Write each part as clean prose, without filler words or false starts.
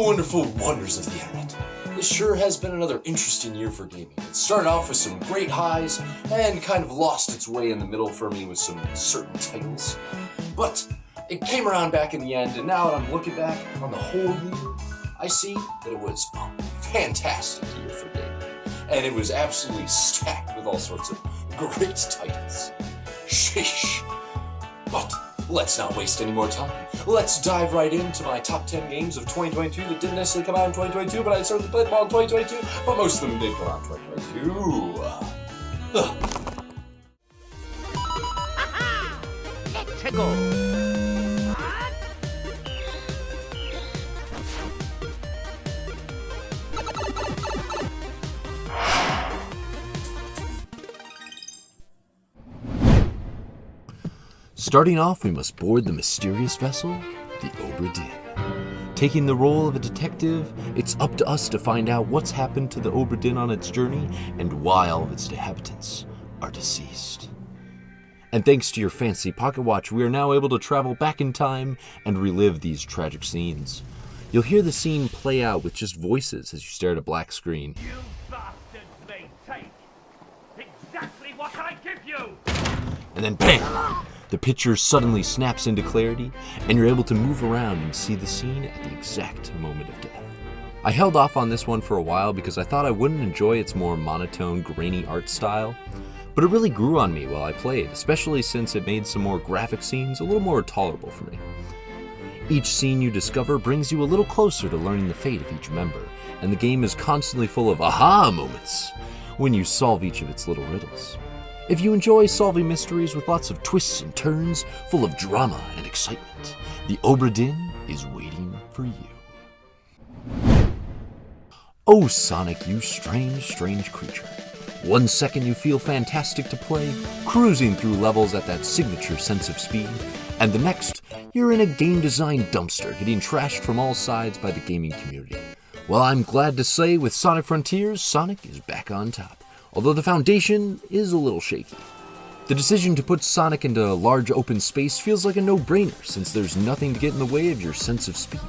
wonderful wonders of the internet. This sure has been another interesting year for gaming. It started off with some great highs and kind of lost its way in the middle for me with some certain titles. But it came around back in the end, and now that I'm looking back on the whole year, I see that it was a fantastic year for gaming. And it was absolutely stacked with all sorts of great titles. Sheesh. But let's not waste any more time. Let's dive right into my top 10 games of 2022 that didn't necessarily come out in 2022, but I certainly played them all in 2022, but most of them did come out in 2022. Let's go. Starting off, we must board the mysterious vessel, the Obra Dinn. Taking the role of a detective, it's up to us to find out what's happened to the Obra Dinn on its journey and why all of its inhabitants are deceased. And thanks to your fancy pocket watch, we are now able to travel back in time and relive these tragic scenes. You'll hear the scene play out with just voices as you stare at a black screen. You bastards may take exactly what I give you! And then bang! The picture suddenly snaps into clarity, and you're able to move around and see the scene at the exact moment of death. I held off on this one for a while because I thought I wouldn't enjoy its more monotone, grainy art style, but it really grew on me while I played, especially since it made some more graphic scenes a little more tolerable for me. Each scene you discover brings you a little closer to learning the fate of each member, and the game is constantly full of aha moments when you solve each of its little riddles. If you enjoy solving mysteries with lots of twists and turns, full of drama and excitement, the Obra Dinn is waiting for you. Oh, Sonic, you strange, strange creature. One second you feel fantastic to play, cruising through levels at that signature sense of speed, and the next, you're in a game design dumpster getting trashed from all sides by the gaming community. Well, I'm glad to say with Sonic Frontiers, Sonic is back on top. Although the foundation is a little shaky. The decision to put Sonic into a large open space feels like a no-brainer since there's nothing to get in the way of your sense of speed.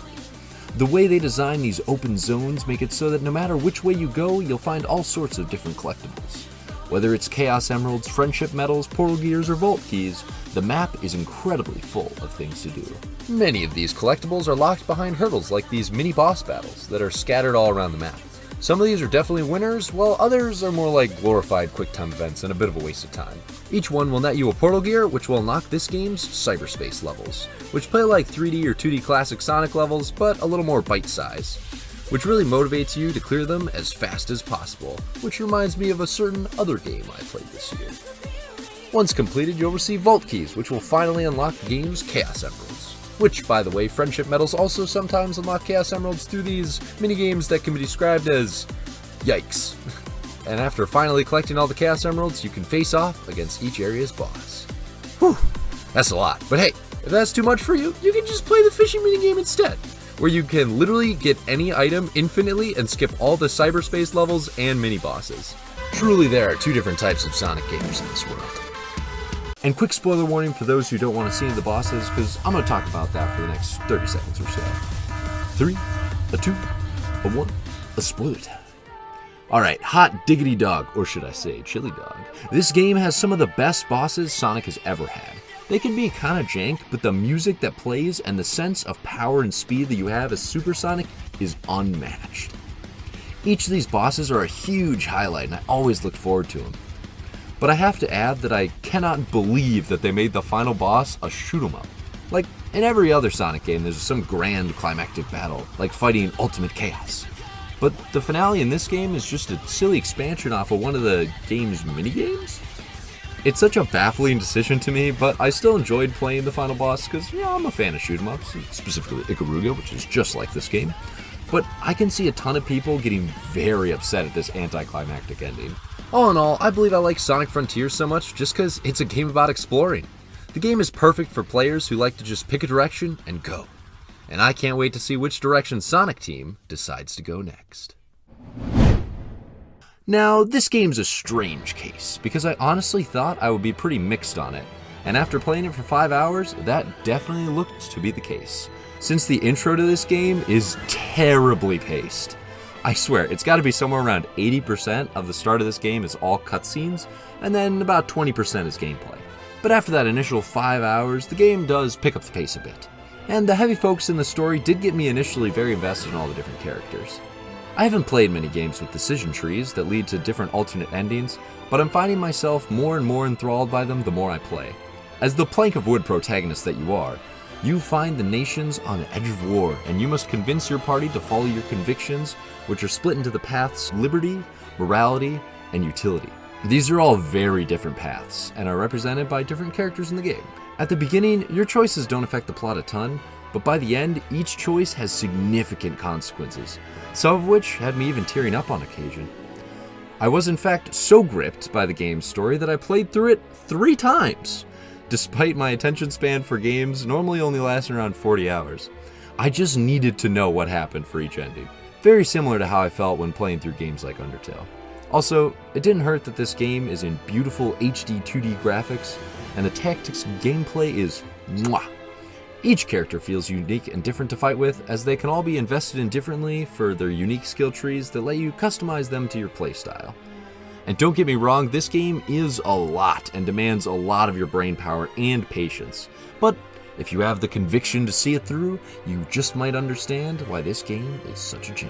The way they design these open zones make it so that no matter which way you go, you'll find all sorts of different collectibles. Whether it's Chaos Emeralds, Friendship Medals, Portal Gears, or Vault Keys, the map is incredibly full of things to do. Many of these collectibles are locked behind hurdles like these mini-boss battles that are scattered all around the map. Some of these are definitely winners, while others are more like glorified quick-time events and a bit of a waste of time. Each one will net you a Portal Gear, which will unlock this game's Cyberspace levels, which play like 3D or 2D classic Sonic levels, but a little more bite-size, which really motivates you to clear them as fast as possible, which reminds me of a certain other game I played this year. Once completed, you'll receive Vault Keys, which will finally unlock the game's Chaos Emeralds. Which, by the way, Friendship Medals also sometimes unlock Chaos Emeralds through these mini-games that can be described as yikes. And after finally collecting all the Chaos Emeralds, you can face off against each area's boss. Whew, that's a lot. But hey, if that's too much for you, you can just play the fishing minigame instead, where you can literally get any item infinitely and skip all the cyberspace levels and mini-bosses. Truly, there are two different types of Sonic gamers in this world. And quick spoiler warning for those who don't want to see any of the bosses, because I'm going to talk about that for the next 30 seconds or so. 3, a 2, a 1, a spoiler time. Alright, hot diggity dog, or should I say chili dog. This game has some of the best bosses Sonic has ever had. They can be kind of jank, but the music that plays and the sense of power and speed that you have as Super Sonic is unmatched. Each of these bosses are a huge highlight, and I always look forward to them. But I have to add that I cannot believe that they made the final boss a shoot-'em-up. Like, in every other Sonic game, there's some grand climactic battle, like fighting Ultimate Chaos. But the finale in this game is just a silly expansion off of one of the game's minigames? It's such a baffling decision to me, but I still enjoyed playing the final boss because, yeah, I'm a fan of shoot-'em-ups, specifically Ikaruga, which is just like this game. But I can see a ton of people getting very upset at this anticlimactic ending. All in all, I believe I like Sonic Frontiers so much just because it's a game about exploring. The game is perfect for players who like to just pick a direction and go. And I can't wait to see which direction Sonic Team decides to go next. Now, this game's a strange case, because I honestly thought I would be pretty mixed on it, and after playing it for 5 hours, that definitely looked to be the case. since the intro to this game is terribly paced. I swear, it's got to be somewhere around 80% of the start of this game is all cutscenes, and then about 20% is gameplay. But after that initial 5 hours, the game does pick up the pace a bit. And the heavy focus in the story did get me initially very invested in all the different characters. I haven't played many games with decision trees that lead to different alternate endings, but I'm finding myself more and more enthralled by them the more I play. As the plank of wood protagonist that you are, you find the nations on the edge of war, and you must convince your party to follow your convictions, which are split into the paths liberty, morality, and utility. These are all very different paths, and are represented by different characters in the game. At the beginning, your choices don't affect the plot a ton, but by the end, each choice has significant consequences, some of which had me even tearing up on occasion. I was in fact so gripped by the game's story that I played through it 3 times, despite my attention span for games normally only lasting around 40 hours. I just needed to know what happened for each ending, very similar to how I felt when playing through games like Undertale. Also, it didn't hurt that this game is in beautiful HD 2D graphics, and the tactics gameplay is mwah. Each character feels unique and different to fight with, as they can all be invested in differently for their unique skill trees that let you customize them to your playstyle. And don't get me wrong, this game is a lot and demands a lot of your brain power and patience. But if you have the conviction to see it through, you just might understand why this game is such a gem.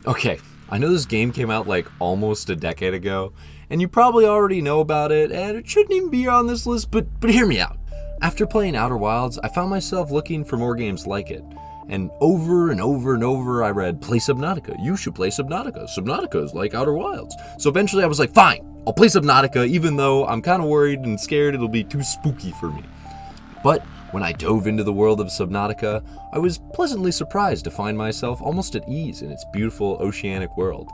Okay, I know this game came out like almost a decade ago, and you probably already know about it, and it shouldn't even be on this list, but hear me out. After playing Outer Wilds, I found myself looking for more games like it. And over and over and over, I read, play Subnautica. You should play Subnautica. Subnautica is like Outer Wilds. So eventually I was like, fine, I'll play Subnautica, even though I'm kind of worried and scared it'll be too spooky for me. But when I dove into the world of Subnautica, I was pleasantly surprised to find myself almost at ease in its beautiful oceanic world.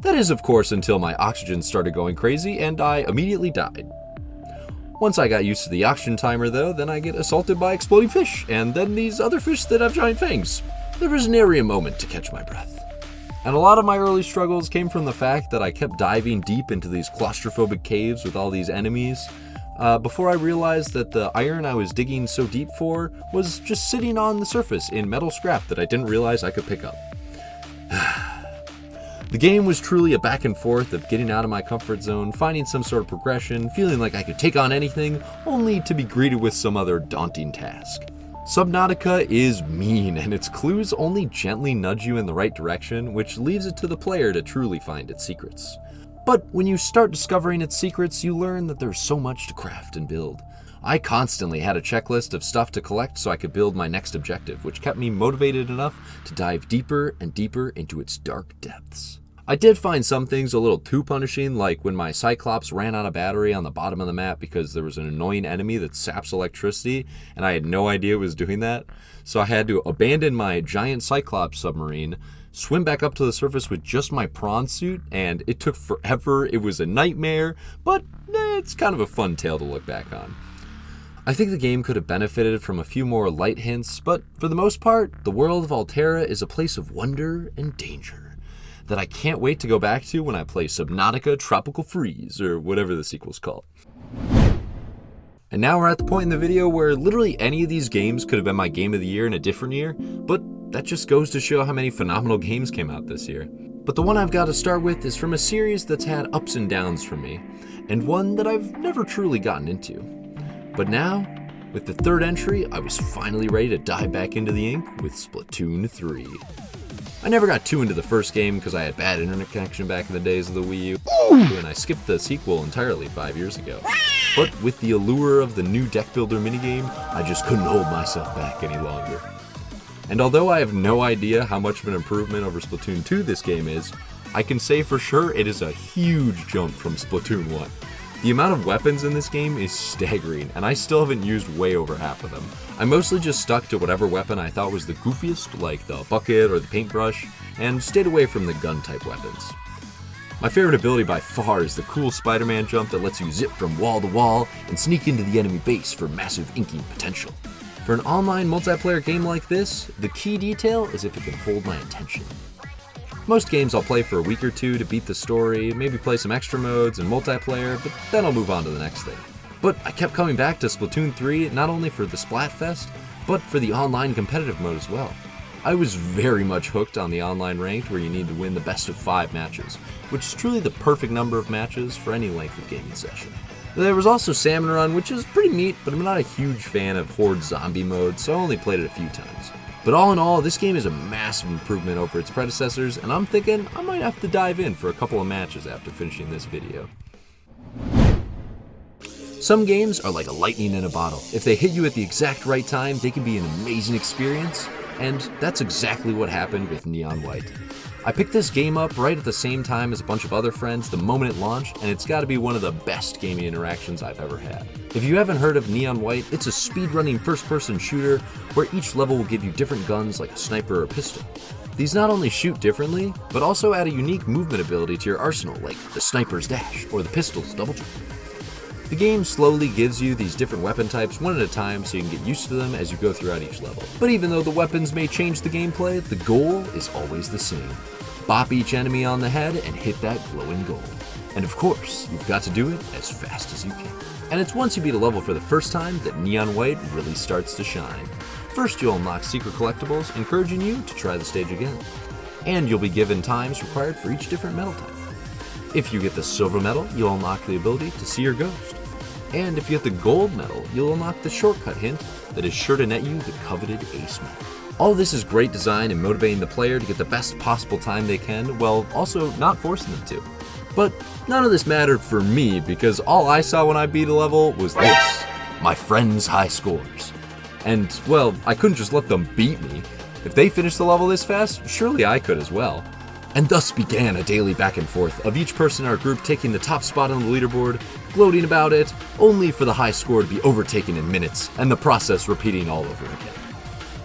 That is, of course, until my oxygen started going crazy and I immediately died. Once I got used to the oxygen timer though, then I get assaulted by exploding fish, and then these other fish that have giant fangs. There was nary a moment to catch my breath. And a lot of my early struggles came from the fact that I kept diving deep into these claustrophobic caves with all these enemies, before I realized that the iron I was digging so deep for was just sitting on the surface in metal scrap that I didn't realize I could pick up. The game was truly a back and forth of getting out of my comfort zone, finding some sort of progression, feeling like I could take on anything, only to be greeted with some other daunting task. Subnautica is mean, and its clues only gently nudge you in the right direction, which leaves it to the player to truly find its secrets. But when you start discovering its secrets, you learn that there's so much to craft and build. I constantly had a checklist of stuff to collect so I could build my next objective, which kept me motivated enough to dive deeper and deeper into its dark depths. I did find some things a little too punishing, like when my Cyclops ran out of battery on the bottom of the map because there was an annoying enemy that saps electricity, and I had no idea it was doing that. So I had to abandon my giant Cyclops submarine, swim back up to the surface with just my prawn suit, and it took forever. It was a nightmare, but it's kind of a fun tale to look back on. I think the game could have benefited from a few more light hints, but for the most part, the world of Altera is a place of wonder and danger that I can't wait to go back to when I play Subnautica Tropical Freeze, or whatever the sequel's called. And now we're at the point in the video where literally any of these games could have been my game of the year in a different year, but that just goes to show how many phenomenal games came out this year. But the one I've got to start with is from a series that's had ups and downs for me, and one that I've never truly gotten into. But now, with the third entry, I was finally ready to dive back into the ink with Splatoon 3. I never got too into the first game because I had bad internet connection back in the days of the Wii U, and I skipped the sequel entirely 5 years ago. But with the allure of the new deck builder minigame, I just couldn't hold myself back any longer. And although I have no idea how much of an improvement over Splatoon 2 this game is, I can say for sure it is a huge jump from Splatoon 1. The amount of weapons in this game is staggering, and I still haven't used way over half of them. I mostly just stuck to whatever weapon I thought was the goofiest, like the bucket or the paintbrush, and stayed away from the gun-type weapons. My favorite ability by far is the cool Spider-Man jump that lets you zip from wall to wall and sneak into the enemy base for massive inking potential. For an online multiplayer game like this, the key detail is if it can hold my attention. Most games I'll play for a week or two to beat the story, maybe play some extra modes and multiplayer, but then I'll move on to the next thing. But I kept coming back to Splatoon 3 not only for the Splatfest, but for the online competitive mode as well. I was very much hooked on the online ranked where you need to win the best of 5 matches, which is truly the perfect number of matches for any length of gaming session. There was also Salmon Run, which is pretty neat, but I'm not a huge fan of Horde Zombie mode, so I only played it a few times. But all in all, this game is a massive improvement over its predecessors, and I'm thinking I might have to dive in for a couple of matches after finishing this video. Some games are like a lightning in a bottle. If they hit you at the exact right time, they can be an amazing experience, and that's exactly what happened with Neon White. I picked this game up right at the same time as a bunch of other friends the moment it launched, and it's gotta be one of the best gaming interactions I've ever had. If you haven't heard of Neon White, it's a speedrunning first-person shooter where each level will give you different guns like a sniper or a pistol. These not only shoot differently, but also add a unique movement ability to your arsenal like the sniper's dash or the pistol's double jump. The game slowly gives you these different weapon types one at a time so you can get used to them as you go throughout each level. But even though the weapons may change the gameplay, the goal is always the same. Bop each enemy on the head and hit that glowing goal. And of course, you've got to do it as fast as you can. And it's once you beat a level for the first time that Neon White really starts to shine. First you'll unlock secret collectibles, encouraging you to try the stage again. And you'll be given times required for each different medal type. If you get the silver medal, you'll unlock the ability to see your ghost. And if you get the gold medal, you'll unlock the shortcut hint that is sure to net you the coveted ace medal. All this is great design and motivating the player to get the best possible time they can, while also not forcing them to. But none of this mattered for me, because all I saw when I beat a level was this: my friends' high scores. And, well, I couldn't just let them beat me. If they finished the level this fast, surely I could as well. And thus began a daily back and forth of each person in our group taking the top spot on the leaderboard, gloating about it, only for the high score to be overtaken in minutes, and the process repeating all over again.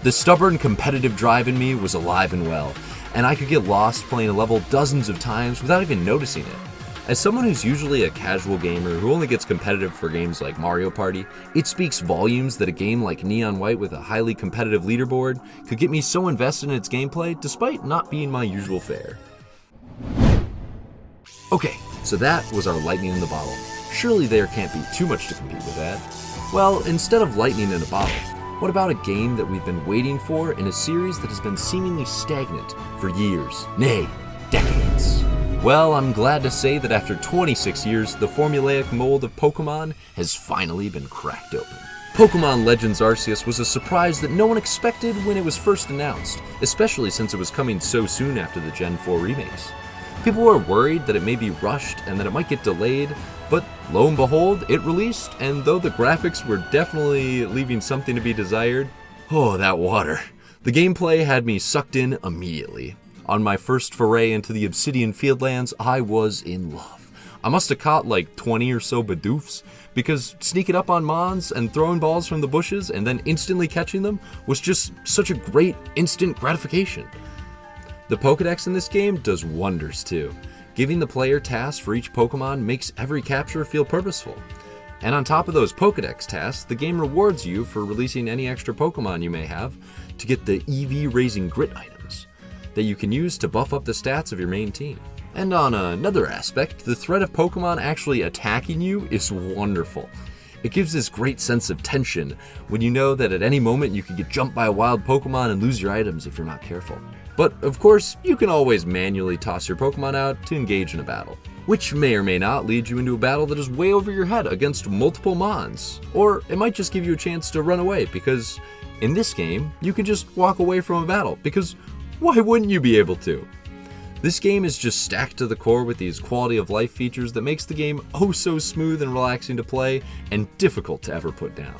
The stubborn competitive drive in me was alive and well, and I could get lost playing a level dozens of times without even noticing it. As someone who's usually a casual gamer who only gets competitive for games like Mario Party, it speaks volumes that a game like Neon White with a highly competitive leaderboard could get me so invested in its gameplay despite not being my usual fare. Okay, so that was our lightning in the bottle. Surely there can't be too much to compete with that. Well, instead of lightning in a bottle, what about a game that we've been waiting for in a series that has been seemingly stagnant for years, nay, decades? Well, I'm glad to say that after 26 years, the formulaic mold of Pokemon has finally been cracked open. Pokemon Legends Arceus was a surprise that no one expected when it was first announced, especially since it was coming so soon after the Gen 4 remakes. People were worried that it may be rushed and that it might get delayed, but lo and behold, it released, and though the graphics were definitely leaving something to be desired, oh, that water. The gameplay had me sucked in immediately. On my first foray into the Obsidian Fieldlands, I was in love. I must have caught like 20 or so Bidoofs, because sneaking up on Mons and throwing balls from the bushes and then instantly catching them was just such a great instant gratification. The Pokedex in this game does wonders too. Giving the player tasks for each Pokemon makes every capture feel purposeful. And on top of those Pokedex tasks, the game rewards you for releasing any extra Pokemon you may have to get the EV Raising Grit items that you can use to buff up the stats of your main team. And on another aspect, the threat of Pokemon actually attacking you is wonderful. It gives this great sense of tension when you know that at any moment you could get jumped by a wild Pokemon and lose your items if you're not careful. But of course, you can always manually toss your Pokemon out to engage in a battle, which may or may not lead you into a battle that is way over your head against multiple Mons. Or it might just give you a chance to run away, because in this game, you can just walk away from a battle, because why wouldn't you be able to? This game is just stacked to the core with these quality of life features that makes the game oh so smooth and relaxing to play and difficult to ever put down.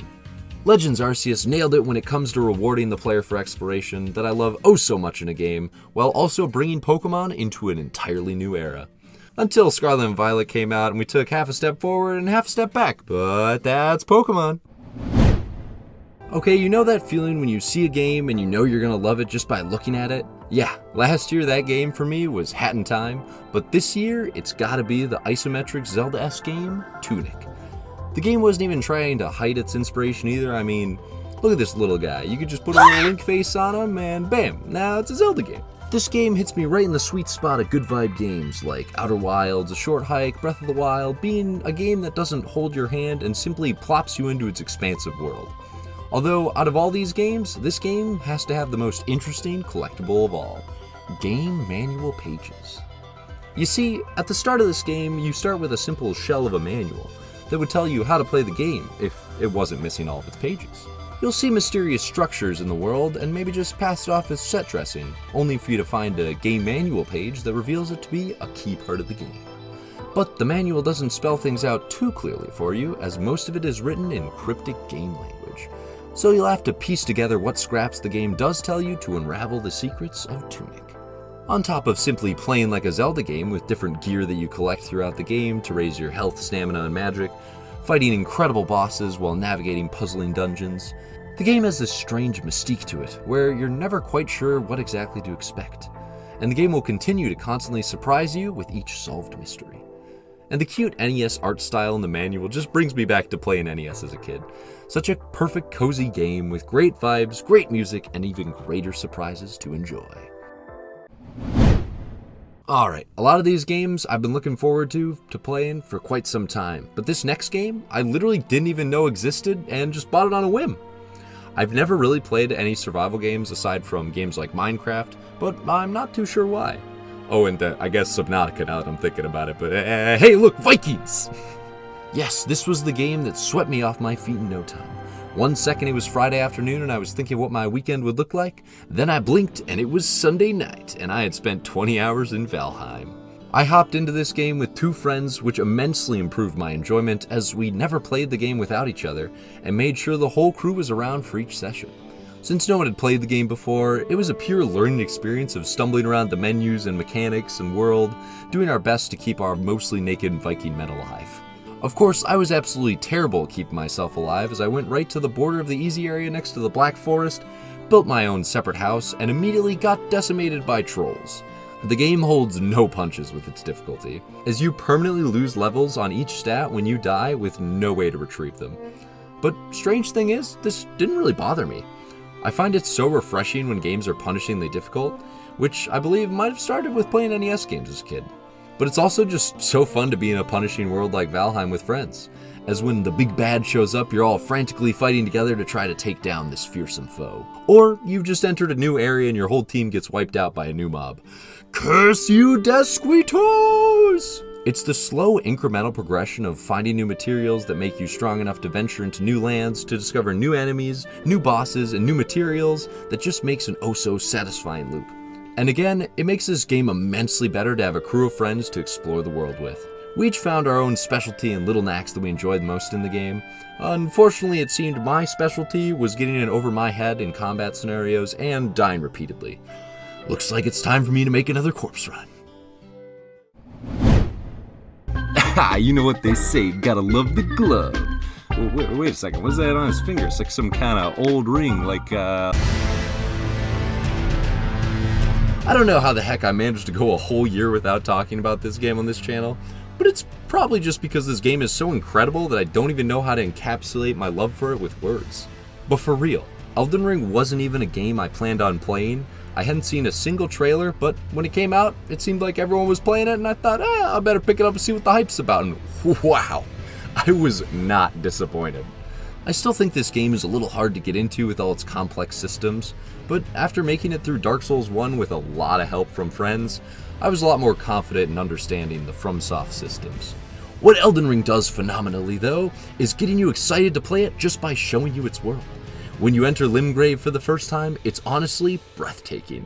Legends Arceus nailed it when it comes to rewarding the player for exploration that I love oh so much in a game, while also bringing Pokemon into an entirely new era. Until Scarlet and Violet came out and we took half a step forward and half a step back, but that's Pokemon. Okay, you know that feeling when you see a game and you know you're gonna love it just by looking at it? Yeah, last year that game for me was Hat in Time, but this year it's gotta be the isometric Zelda-esque game, Tunic. The game wasn't even trying to hide its inspiration either. I mean, look at this little guy. You could just put a little Link face on him and bam, now it's a Zelda game. This game hits me right in the sweet spot of good vibe games like Outer Wilds, A Short Hike, Breath of the Wild, being a game that doesn't hold your hand and simply plops you into its expansive world. Although, out of all these games, this game has to have the most interesting collectible of all: game manual pages. You see, at the start of this game, you start with a simple shell of a manual that would tell you how to play the game if it wasn't missing all of its pages. You'll see mysterious structures in the world and maybe just pass it off as set dressing, only for you to find a game manual page that reveals it to be a key part of the game. But the manual doesn't spell things out too clearly for you, as most of it is written in cryptic game language. So you'll have to piece together what scraps the game does tell you to unravel the secrets of Tunic. On top of simply playing like a Zelda game with different gear that you collect throughout the game to raise your health, stamina, and magic, fighting incredible bosses while navigating puzzling dungeons, the game has this strange mystique to it, where you're never quite sure what exactly to expect, and the game will continue to constantly surprise you with each solved mystery. And the cute NES art style in the manual just brings me back to playing NES as a kid. Such a perfect, cozy game with great vibes, great music, and even greater surprises to enjoy. Alright, a lot of these games I've been looking forward to playing for quite some time, but this next game I literally didn't even know existed and just bought it on a whim. I've never really played any survival games aside from games like Minecraft, but I'm not too sure why. Oh, and I guess Subnautica now that I'm thinking about it, but hey look, Vikings! Yes, this was the game that swept me off my feet in no time. 1 second it was Friday afternoon and I was thinking what my weekend would look like, then I blinked and it was Sunday night and I had spent 20 hours in Valhiem. I hopped into this game with 2 friends, which immensely improved my enjoyment as we never played the game without each other and made sure the whole crew was around for each session. Since no one had played the game before, it was a pure learning experience of stumbling around the menus and mechanics and world, doing our best to keep our mostly naked Viking men alive. Of course, I was absolutely terrible at keeping myself alive as I went right to the border of the easy area next to the Black Forest, built my own separate house, and immediately got decimated by trolls. The game holds no punches with its difficulty, as you permanently lose levels on each stat when you die with no way to retrieve them. But strange thing is, this didn't really bother me. I find it so refreshing when games are punishingly difficult, which I believe might have started with playing NES games as a kid. But it's also just so fun to be in a punishing world like Valhiem with friends, as when the big bad shows up, you're all frantically fighting together to try to take down this fearsome foe. Or you've just entered a new area and your whole team gets wiped out by a new mob. Curse you, Desquitos! It's the slow incremental progression of finding new materials that make you strong enough to venture into new lands, to discover new enemies, new bosses, and new materials that just makes an oh-so-satisfying loop. And again, it makes this game immensely better to have a crew of friends to explore the world with. We each found our own specialty and little knacks that we enjoyed most in the game. Unfortunately, it seemed my specialty was getting in over my head in combat scenarios and dying repeatedly. Looks like it's time for me to make another corpse run. You know what they say, gotta love the glove. Wait a second, what's that on his finger? It's like some kind of old ring, like I don't know how the heck I managed to go a whole year without talking about this game on this channel, but it's probably just because this game is so incredible that I don't even know how to encapsulate my love for it with words. But for real, Elden Ring wasn't even a game I planned on playing. I hadn't seen a single trailer, but when it came out, it seemed like everyone was playing it, and I thought, I better pick it up and see what the hype's about, and wow, I was not disappointed. I still think this game is a little hard to get into with all its complex systems, but after making it through Dark Souls 1 with a lot of help from friends, I was a lot more confident in understanding the FromSoft systems. What Elden Ring does phenomenally, though, is getting you excited to play it just by showing you its world. When you enter Limgrave for the first time, it's honestly breathtaking.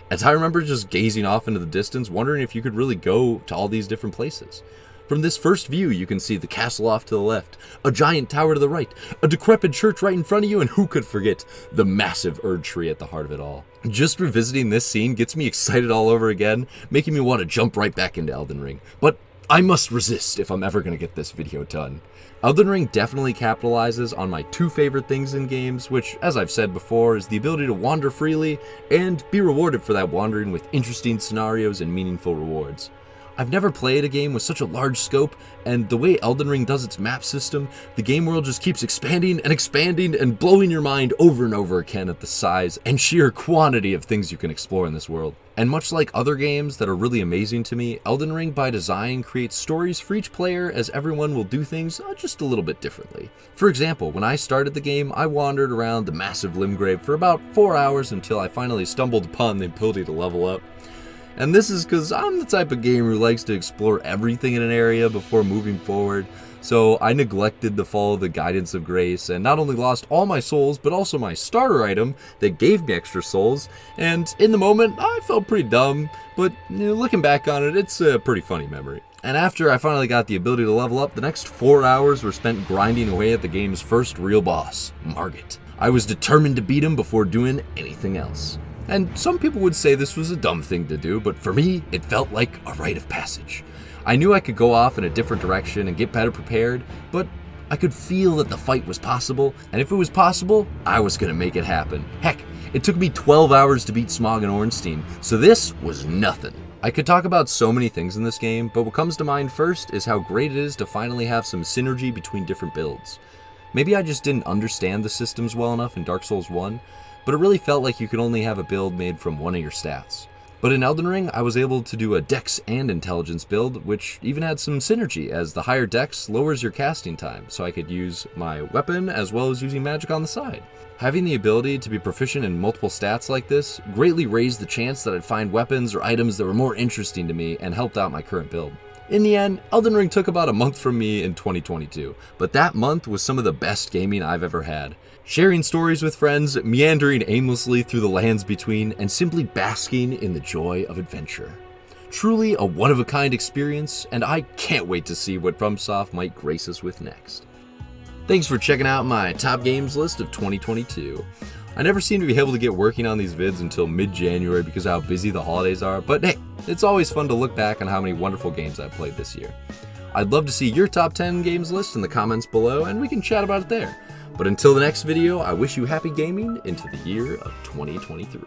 As I remember just gazing off into the distance, wondering if you could really go to all these different places. From this first view, you can see the castle off to the left, a giant tower to the right, a decrepit church right in front of you, and who could forget the massive Erd tree at the heart of it all. Just revisiting this scene gets me excited all over again, making me want to jump right back into Elden Ring. But I must resist if I'm ever going to get this video done. Elden Ring definitely capitalizes on my 2 favorite things in games, which, as I've said before, is the ability to wander freely and be rewarded for that wandering with interesting scenarios and meaningful rewards. I've never played a game with such a large scope, and the way Elden Ring does its map system, the game world just keeps expanding and blowing your mind over and over again at the size and sheer quantity of things you can explore in this world. And much like other games that are really amazing to me, Elden Ring by design creates stories for each player, as everyone will do things just a little bit differently. For example, when I started the game, I wandered around the massive Limgrave for about 4 hours until I finally stumbled upon the ability to level up. And this is because I'm the type of gamer who likes to explore everything in an area before moving forward, so I neglected to follow the guidance of grace and not only lost all my souls, but also my starter item that gave me extra souls, and in the moment, I felt pretty dumb, but looking back on it, it's a pretty funny memory. And after I finally got the ability to level up, the next 4 hours were spent grinding away at the game's first real boss, Margit. I was determined to beat him before doing anything else. And some people would say this was a dumb thing to do, but for me, it felt like a rite of passage. I knew I could go off in a different direction and get better prepared, but I could feel that the fight was possible, and if it was possible, I was going to make it happen. Heck, it took me 12 hours to beat Smog and Ornstein, so this was nothing. I could talk about so many things in this game, but what comes to mind first is how great it is to finally have some synergy between different builds. Maybe I just didn't understand the systems well enough in Dark Souls 1, but it really felt like you could only have a build made from one of your stats. But in Elden Ring, I was able to do a Dex and Intelligence build, which even had some synergy, as the higher Dex lowers your casting time, so I could use my weapon as well as using magic on the side. Having the ability to be proficient in multiple stats like this greatly raised the chance that I'd find weapons or items that were more interesting to me and helped out my current build. In the end, Elden Ring took about a month from me in 2022, but that month was some of the best gaming I've ever had. Sharing stories with friends, meandering aimlessly through the lands between, and simply basking in the joy of adventure. Truly a one-of-a-kind experience, and I can't wait to see what FromSoft might grace us with next. Thanks for checking out my top games list of 2022. I never seem to be able to get working on these vids until mid-January because of how busy the holidays are, but hey, it's always fun to look back on how many wonderful games I've played this year. I'd love to see your top 10 games list in the comments below, and we can chat about it there. But until the next video, I wish you happy gaming into the year of 2023.